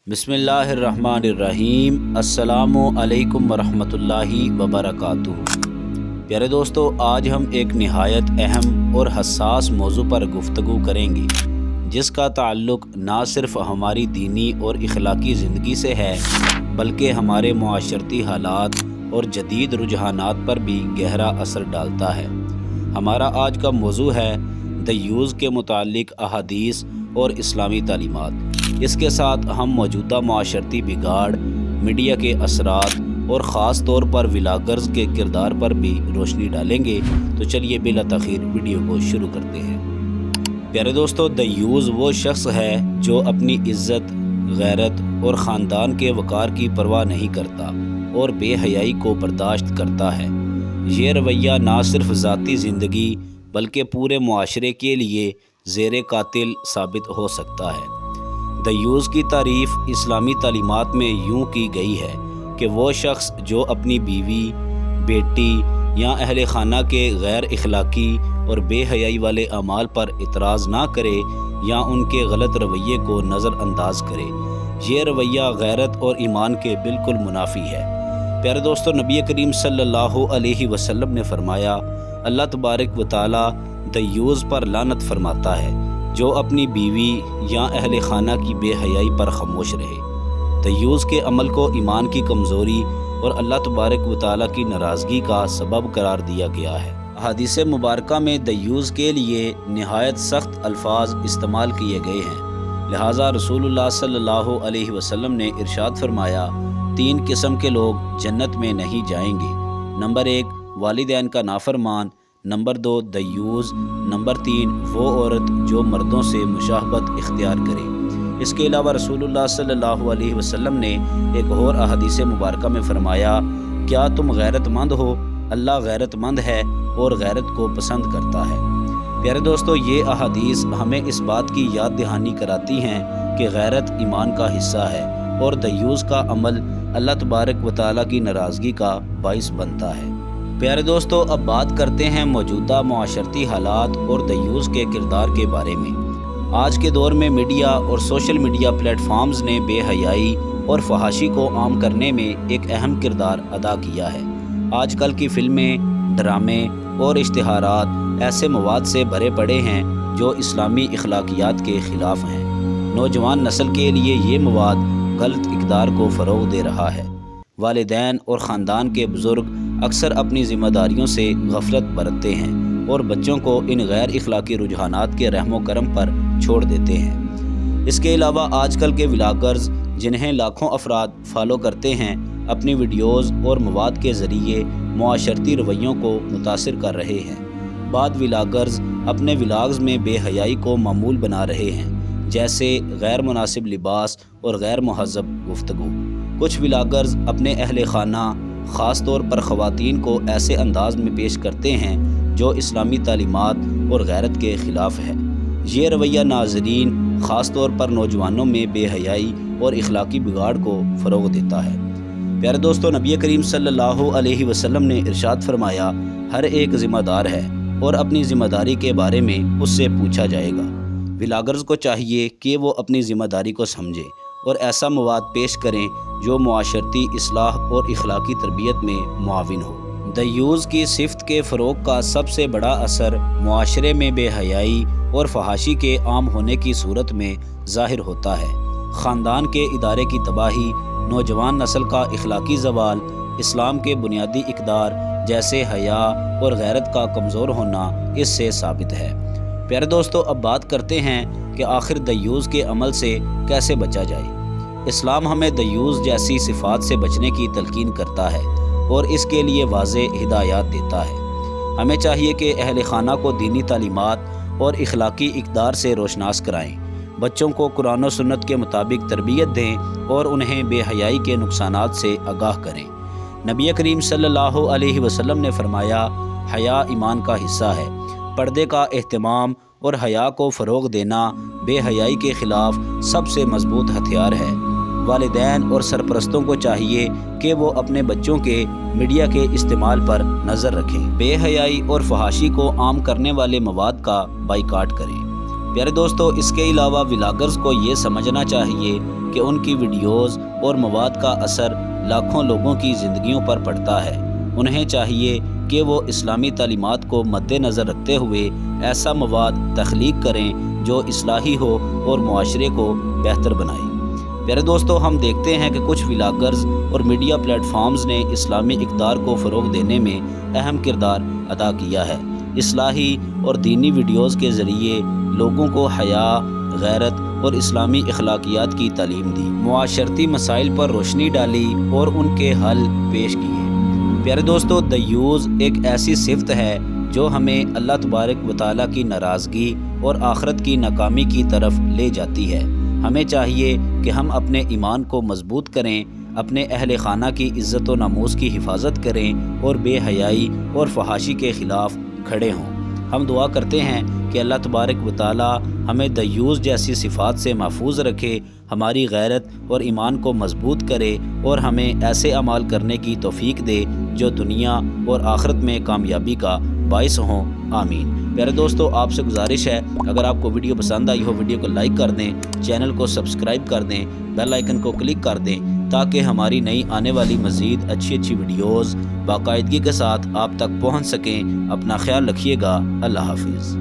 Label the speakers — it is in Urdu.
Speaker 1: بسم اللہ الرحمن الرحیم۔ السلام علیکم ورحمۃ وبرکاتہ۔ پیارے دوستو، آج ہم ایک نہایت اہم اور حساس موضوع پر گفتگو کریں گے، جس کا تعلق نہ صرف ہماری دینی اور اخلاقی زندگی سے ہے، بلکہ ہمارے معاشرتی حالات اور جدید رجحانات پر بھی گہرا اثر ڈالتا ہے۔ ہمارا آج کا موضوع ہے دیوز کے متعلق احادیث اور اسلامی تعلیمات۔ اس کے ساتھ ہم موجودہ معاشرتی بگاڑ، میڈیا کے اثرات اور خاص طور پر ولاگرز کے کردار پر بھی روشنی ڈالیں گے۔ تو چلیے بلا تاخیر ویڈیو کو شروع کرتے ہیں۔ پیارے دوستو، دیوز وہ شخص ہے جو اپنی عزت، غیرت اور خاندان کے وقار کی پرواہ نہیں کرتا اور بے حیائی کو برداشت کرتا ہے۔ یہ رویہ نہ صرف ذاتی زندگی بلکہ پورے معاشرے کے لیے زیر قاتل ثابت ہو سکتا ہے۔ دیوز کی تعریف اسلامی تعلیمات میں یوں کی گئی ہے کہ وہ شخص جو اپنی بیوی، بیٹی یا اہل خانہ کے غیر اخلاقی اور بے حیائی والے اعمال پر اعتراض نہ کرے یا ان کے غلط رویے کو نظر انداز کرے۔ یہ رویہ غیرت اور ایمان کے بالکل منافی ہے۔ پیارے دوستو، نبی کریم صلی اللہ علیہ وسلم نے فرمایا، اللہ تبارک و تعالی دیوز پر لعنت فرماتا ہے جو اپنی بیوی یا اہل خانہ کی بے حیائی پر خاموش رہے۔ دیوز کے عمل کو ایمان کی کمزوری اور اللہ تبارک و تعالی کی ناراضگی کا سبب قرار دیا گیا ہے۔ احادیث مبارکہ میں دیوز کے لیے نہایت سخت الفاظ استعمال کیے گئے ہیں، لہٰذا رسول اللہ صلی اللہ علیہ وسلم نے ارشاد فرمایا، 3 قسم کے لوگ جنت میں نہیں جائیں گے۔ نمبر 1، والدین کا نافرمان۔ نمبر 2، دیوز۔ نمبر 3، وہ عورت جو مردوں سے مشابہت اختیار کرے۔ اس کے علاوہ رسول اللہ صلی اللہ علیہ وسلم نے ایک اور احادیث مبارکہ میں فرمایا، کیا تم غیرت مند ہو؟ اللہ غیرت مند ہے اور غیرت کو پسند کرتا ہے۔ پیارے دوستو، یہ احادیث ہمیں اس بات کی یاد دہانی کراتی ہیں کہ غیرت ایمان کا حصہ ہے اور دیوز کا عمل اللہ تبارک و تعالیٰ کی ناراضگی کا باعث بنتا ہے۔ پیارے دوستو، اب بات کرتے ہیں موجودہ معاشرتی حالات اور دیوز کے کردار کے بارے میں۔ آج کے دور میں میڈیا اور سوشل میڈیا پلیٹ فارمز نے بے حیائی اور فحاشی کو عام کرنے میں ایک اہم کردار ادا کیا ہے۔ آج کل کی فلمیں، ڈرامے اور اشتہارات ایسے مواد سے بھرے پڑے ہیں جو اسلامی اخلاقیات کے خلاف ہیں۔ نوجوان نسل کے لیے یہ مواد غلط اقدار کو فروغ دے رہا ہے۔ والدین اور خاندان کے بزرگ اکثر اپنی ذمہ داریوں سے غفلت برتتے ہیں اور بچوں کو ان غیر اخلاقی رجحانات کے رحم و کرم پر چھوڑ دیتے ہیں۔ اس کے علاوہ آج کل کے ولاگرز، جنہیں لاکھوں افراد فالو کرتے ہیں، اپنی ویڈیوز اور مواد کے ذریعے معاشرتی رویوں کو متاثر کر رہے ہیں۔ بعض ولاگرز اپنے ولاگز میں بے حیائی کو معمول بنا رہے ہیں، جیسے غیر مناسب لباس اور غیر مہذب گفتگو۔ کچھ ولاگرز اپنے اہل خانہ، خاص طور پر خواتین کو ایسے انداز میں پیش کرتے ہیں جو اسلامی تعلیمات اور غیرت کے خلاف ہے۔ یہ رویہ ناظرین، خاص طور پر نوجوانوں میں بے حیائی اور اخلاقی بگاڑ کو فروغ دیتا ہے۔ پیارے دوستو، نبی کریم صلی اللہ علیہ وسلم نے ارشاد فرمایا، ہر ایک ذمہ دار ہے اور اپنی ذمہ داری کے بارے میں اس سے پوچھا جائے گا۔ ولاگرز کو چاہیے کہ وہ اپنی ذمہ داری کو سمجھیں اور ایسا مواد پیش کریں جو معاشرتی اصلاح اور اخلاقی تربیت میں معاون ہو۔ دیوز کی صفت کے فروغ کا سب سے بڑا اثر معاشرے میں بے حیائی اور فحاشی کے عام ہونے کی صورت میں ظاہر ہوتا ہے۔ خاندان کے ادارے کی تباہی، نوجوان نسل کا اخلاقی زوال، اسلام کے بنیادی اقدار جیسے حیا اور غیرت کا کمزور ہونا اس سے ثابت ہے۔ پیارے دوستو، اب بات کرتے ہیں کہ آخر دیوز کے عمل سے کیسے بچا جائے۔ اسلام ہمیں دیوز جیسی صفات سے بچنے کی تلقین کرتا ہے اور اس کے لیے واضح ہدایات دیتا ہے۔ ہمیں چاہیے کہ اہل خانہ کو دینی تعلیمات اور اخلاقی اقدار سے روشناس کرائیں، بچوں کو قرآن و سنت کے مطابق تربیت دیں اور انہیں بے حیائی کے نقصانات سے آگاہ کریں۔ نبی کریم صلی اللہ علیہ وسلم نے فرمایا، حیا ایمان کا حصہ ہے۔ پردے کا اہتمام اور حیا کو فروغ دینا بے حیائی کے خلاف سب سے مضبوط ہتھیار ہے۔ والدین اور سرپرستوں کو چاہیے کہ وہ اپنے بچوں کے میڈیا کے استعمال پر نظر رکھیں، بے حیائی اور فحاشی کو عام کرنے والے مواد کا بائیکاٹ کریں۔ پیارے دوستو، اس کے علاوہ ولاگرز کو یہ سمجھنا چاہیے کہ ان کی ویڈیوز اور مواد کا اثر لاکھوں لوگوں کی زندگیوں پر پڑتا ہے۔ انہیں چاہیے کہ وہ اسلامی تعلیمات کو مد نظر رکھتے ہوئے ایسا مواد تخلیق کریں جو اصلاحی ہو اور معاشرے کو بہتر بنائے۔ پیارے دوستو، ہم دیکھتے ہیں کہ کچھ ولاگرز اور میڈیا پلیٹ فارمز نے اسلامی اقدار کو فروغ دینے میں اہم کردار ادا کیا ہے۔ اصلاحی اور دینی ویڈیوز کے ذریعے لوگوں کو حیا، غیرت اور اسلامی اخلاقیات کی تعلیم دی، معاشرتی مسائل پر روشنی ڈالی اور ان کے حل پیش کیے۔ پیارے دوستو، دیوز ایک ایسی صفت ہے جو ہمیں اللہ تبارک و تعالیٰ کی ناراضگی اور آخرت کی ناکامی کی طرف لے جاتی ہے۔ ہمیں چاہیے کہ ہم اپنے ایمان کو مضبوط کریں، اپنے اہل خانہ کی عزت و ناموس کی حفاظت کریں اور بے حیائی اور فحاشی کے خلاف کھڑے ہوں۔ ہم دعا کرتے ہیں کہ اللہ تبارک و تعالیٰ ہمیں دیوز جیسی صفات سے محفوظ رکھے، ہماری غیرت اور ایمان کو مضبوط کرے اور ہمیں ایسے اعمال کرنے کی توفیق دے جو دنیا اور آخرت میں کامیابی کا باعث ہوں، آمین۔ پیارے دوستو، آپ سے گزارش ہے، اگر آپ کو ویڈیو پسند آئی ہو ویڈیو کو لائک کر دیں، چینل کو سبسکرائب کر دیں، بیل آئیکن کو کلک کر دیں تاکہ ہماری نئی آنے والی مزید اچھی ویڈیوز باقاعدگی کے ساتھ آپ تک پہنچ سکیں۔ اپنا خیال رکھیے گا۔ اللہ حافظ۔